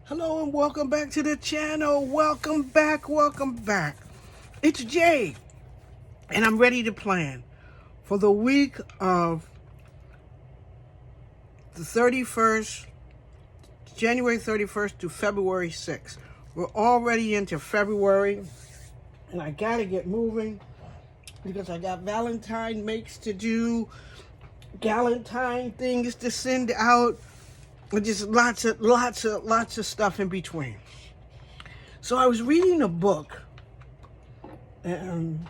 Hello and welcome back to the channel. Welcome back, welcome back. It's Jay, and I'm ready to plan for the week of the 31st, January 31st to February 6th. We're already into February, and I gotta get moving because I got Valentine makes to do, Galentine things to send out, and just lots of stuff in between. So I was reading a book, and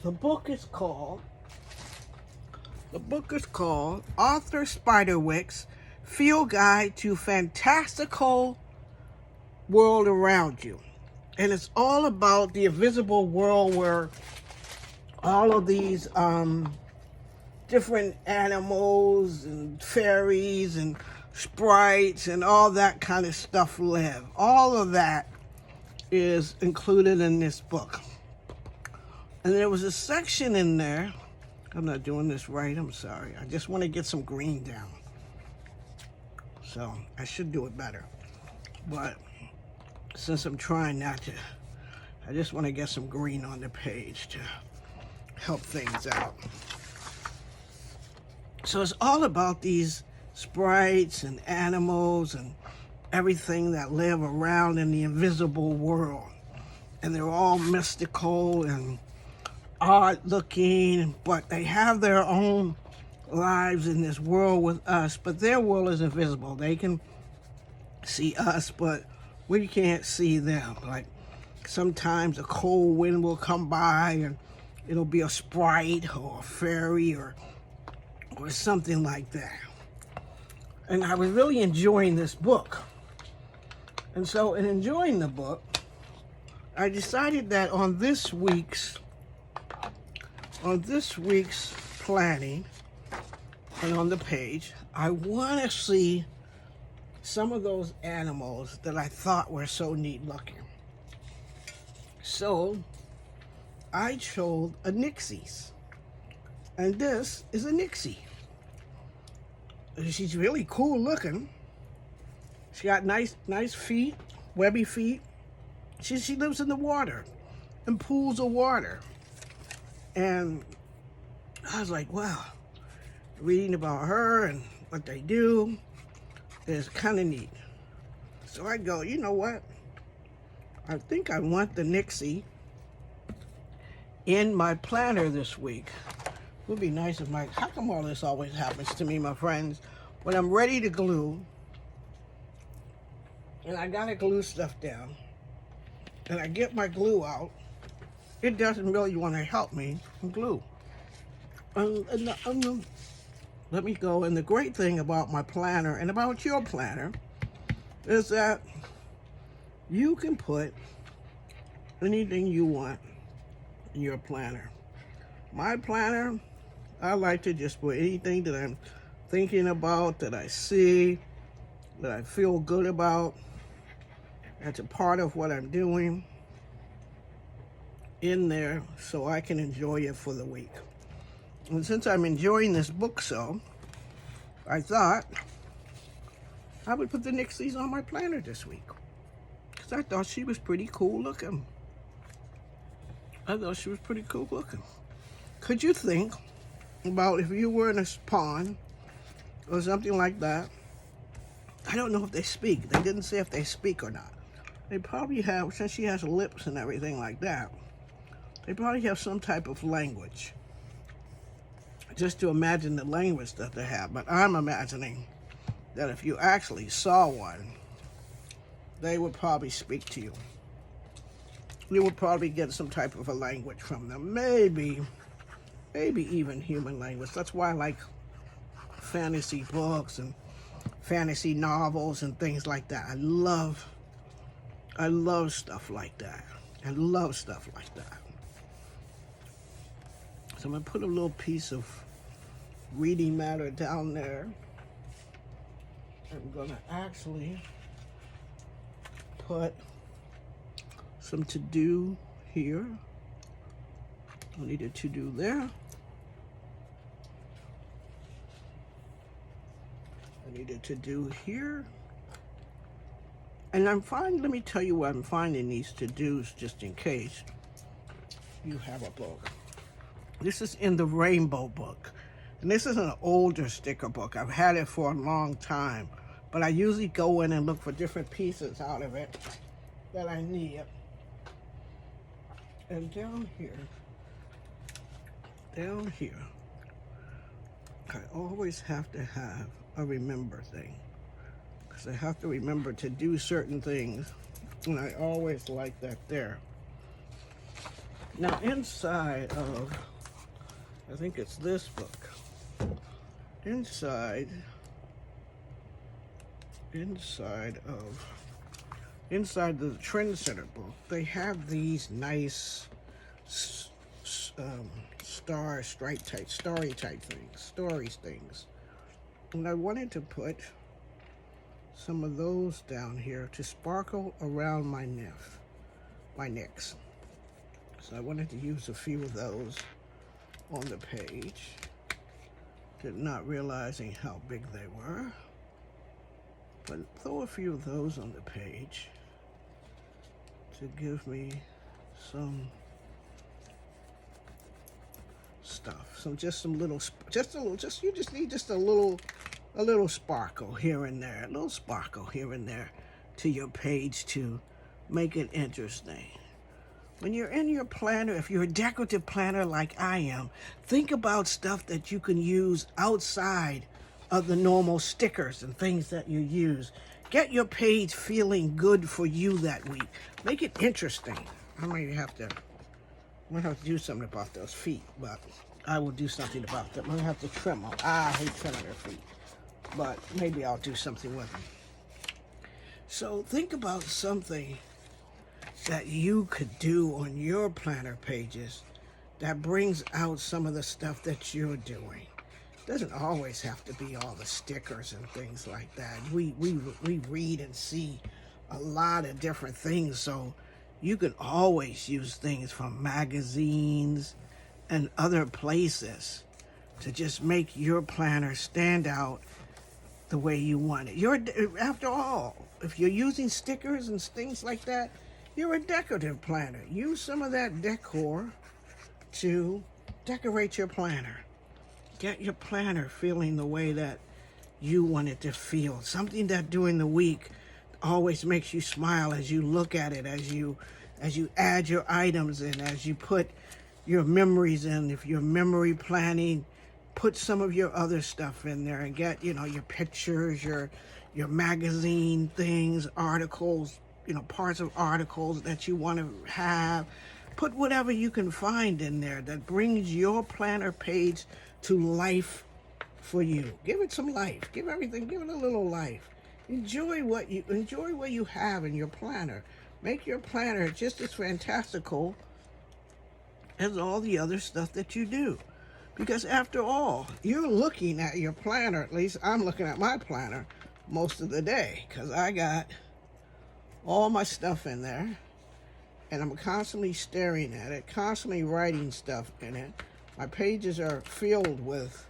the book is called Arthur Spiderwick's Field Guide to Fantastical World Around You. And it's all about the invisible world where all of these different animals and fairies and sprites and all that kind of stuff live. All of that is included in this book. And there was a section in there. I'm not doing this right, I'm sorry. I just want to get some green down. So I should do it better. But since I'm trying not to, I just want to get some green on the page to help things out. So it's all about these sprites and animals and everything that live around in the invisible world. And they're all mystical and odd looking, but they have their own lives in this world with us, but their world is invisible. They can see us, but we can't see them. Like sometimes a cold wind will come by and it'll be a sprite or a fairy or something like that. And I was really enjoying this book. And so in enjoying the book, I decided that on this week's planning and on the page, I want to see some of those animals that I thought were so neat looking. So I chose a Nixie's, and this is a Nixie. She's really cool looking. She got nice feet, webby feet. She lives in the water, in pools of water. And I was like, wow, reading about her and what they do is kind of neat. So I go, you know what? I think I want the Nixie in my planner this week. It would be nice if how come all this always happens to me, my friends? When I'm ready to glue, and I gotta glue stuff down, and I get my glue out, it doesn't really want to help me glue. Let me go. And the great thing about my planner and about your planner is that you can put anything you want in your planner. My planner, I like to just put anything that I'm thinking about, that I see, that I feel good about, that's a part of what I'm doing, in there so I can enjoy it for the week. And since I'm enjoying this book so, I thought I would put the Nixies on my planner this week. Because I thought she was pretty cool looking. Could you think about if you were in a pond or something like that? I don't know if they speak. They didn't say if they speak or not. They probably have, since she has lips and everything like that, they probably have some type of language. Just to imagine the language that they have. But I'm imagining that if you actually saw one, they would probably speak to you. You would probably get some type of a language from them. Maybe even human language. That's why I like fantasy books and fantasy novels and things like that. I love stuff like that. So I'm going to put a little piece of reading matter down there. I'm going to actually put some to-do here. I need a to-do there. I need a to-do here. And let me tell you what I'm finding these to-dos just in case you have a book. This is in the Rainbow book. And this is an older sticker book. I've had it for a long time. But I usually go in and look for different pieces out of it that I need. And down here, I always have to have a remember thing. Because I have to remember to do certain things. And I always like that there. Now inside of, I think it's this book. Inside the Trend Center book, they have these nice starry type things. And I wanted to put some of those down here to sparkle around my necks. So I wanted to use a few of those on the page, not realizing how big they were. But throw a few of those on the page to give me some stuff. You just need just a little sparkle here and there, to your page to make it interesting. When you're in your planner, if you're a decorative planner like I am, think about stuff that you can use outside of the normal stickers and things that you use. Get your page feeling good for you that week. Make it interesting. I'm gonna have to do something about those feet, but I will do something about them. I'm gonna have to trim them. I hate trimming their feet, but maybe I'll do something with them. So think about something that you could do on your planner pages that brings out some of the stuff that you're doing. It doesn't always have to be all the stickers and things like that. We read and see a lot of different things, so you can always use things from magazines and other places to just make your planner stand out the way you want it. After all, if you're using stickers and things like that, you're a decorative planner. Use some of that decor to decorate your planner. Get your planner feeling the way that you want it to feel. Something that during the week always makes you smile as you look at it, as you add your items in, as you put your memories in. If you're memory planning, put some of your other stuff in there and get, your pictures, your magazine things, articles, parts of articles that you want to have. Put whatever you can find in there that brings your planner page to life for you. Give it some life. Give it a little life. Enjoy what you have in your planner. Make your planner just as fantastical as all the other stuff that you do. Because after all, you're looking at your planner, at least I'm looking at my planner most of the day, because I got all my stuff in there, and I'm constantly staring at it, constantly writing stuff in it. My pages are filled with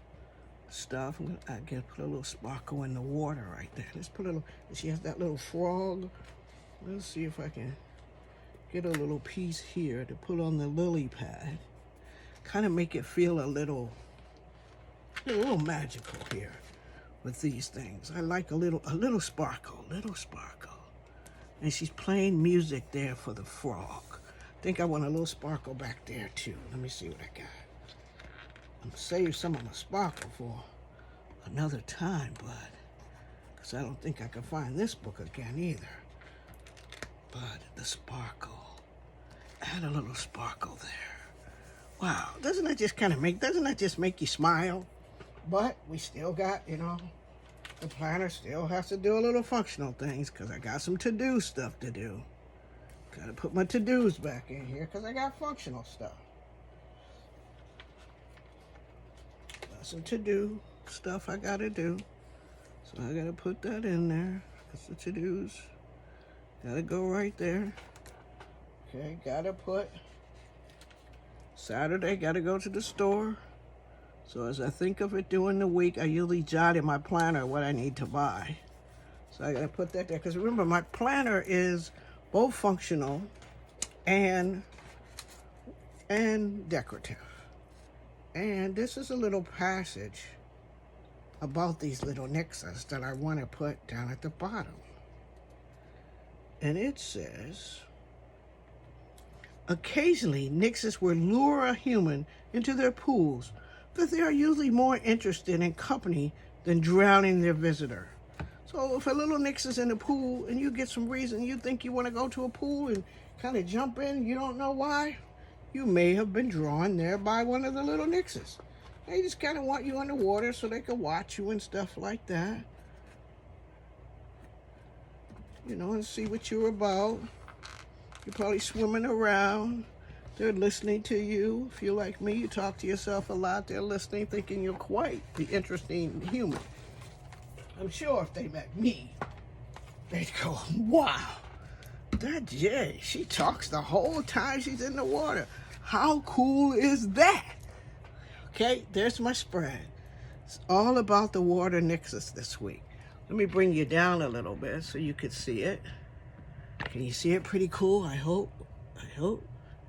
stuff. I can put a little sparkle in the water right there. Let's put a little, she has that little frog. Let's see if I can get a little piece here to put on the lily pad. Kind of make it feel a little magical here with these things. I like a little sparkle. And she's playing music there for the frog. I think I want a little sparkle back there too. Let me see what I got. I'm gonna save some of my sparkle for another time, but because I don't think I can find this book again either. But the sparkle, add a little sparkle there. Wow, doesn't that just make you smile? But we still got, the planner still has to do a little functional things because I got some to-do stuff to do. Got to put my to-dos back in here because I got functional stuff. Got some to-do stuff I got to do. So I got to put that in there. That's the to-dos. Got to go right there. Okay, got to put Saturday, got to go to the store. So as I think of it during the week, I usually jot in my planner what I need to buy. So I gotta put that there, because remember, my planner is both functional and decorative. And this is a little passage about these little nixes that I want to put down at the bottom. And it says, occasionally nixes will lure a human into their pools, but they are usually more interested in company than drowning their visitor. So if a little nix is in the pool and you get some reason you think you want to go to a pool and kind of jump in, you don't know why, you may have been drawn there by one of the little nixes. They just kind of want you in the water so they can watch you and stuff like that. You know, and see what you're about. You're probably swimming around. They're listening to you. If you're like me, you talk to yourself a lot. They're listening, thinking you're quite the interesting human. I'm sure if they met me, they'd go, wow, that Jay, she talks the whole time she's in the water. How cool is that? Okay, there's my spread. It's all about the water nixes this week. Let me bring you down a little bit so you can see it. Can you see it pretty cool? I hope.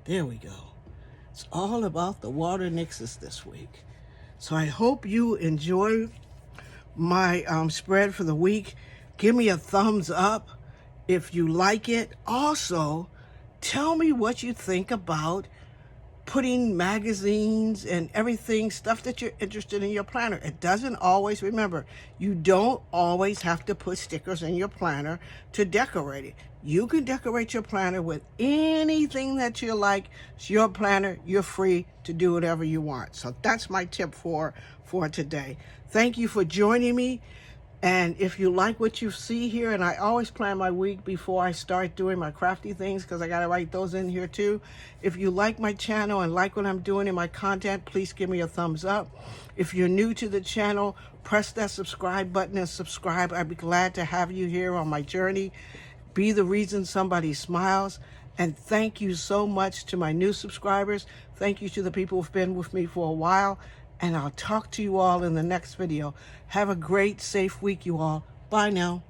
There we go. It's all about the water nixes this week. So I hope you enjoy my spread for the week. Give me a thumbs up if you like it. Also, tell me what you think about putting magazines and everything, stuff that you're interested in your planner. It doesn't always, remember, you don't always have to put stickers in your planner to decorate it. You can decorate your planner with anything that you like. It's your planner. You're free to do whatever you want. So that's my tip for today. Thank you for joining me. And if you like what you see here, and I always plan my week before I start doing my crafty things, because I got to write those in here too. If you like my channel and like what I'm doing in my content, please give me a thumbs up. If you're new to the channel, press that subscribe button and subscribe. I'd be glad to have you here on my journey. Be the reason somebody smiles. And thank you so much to my new subscribers. Thank you to the people who've been with me for a while. And I'll talk to you all in the next video. Have a great, safe week, you all. Bye now.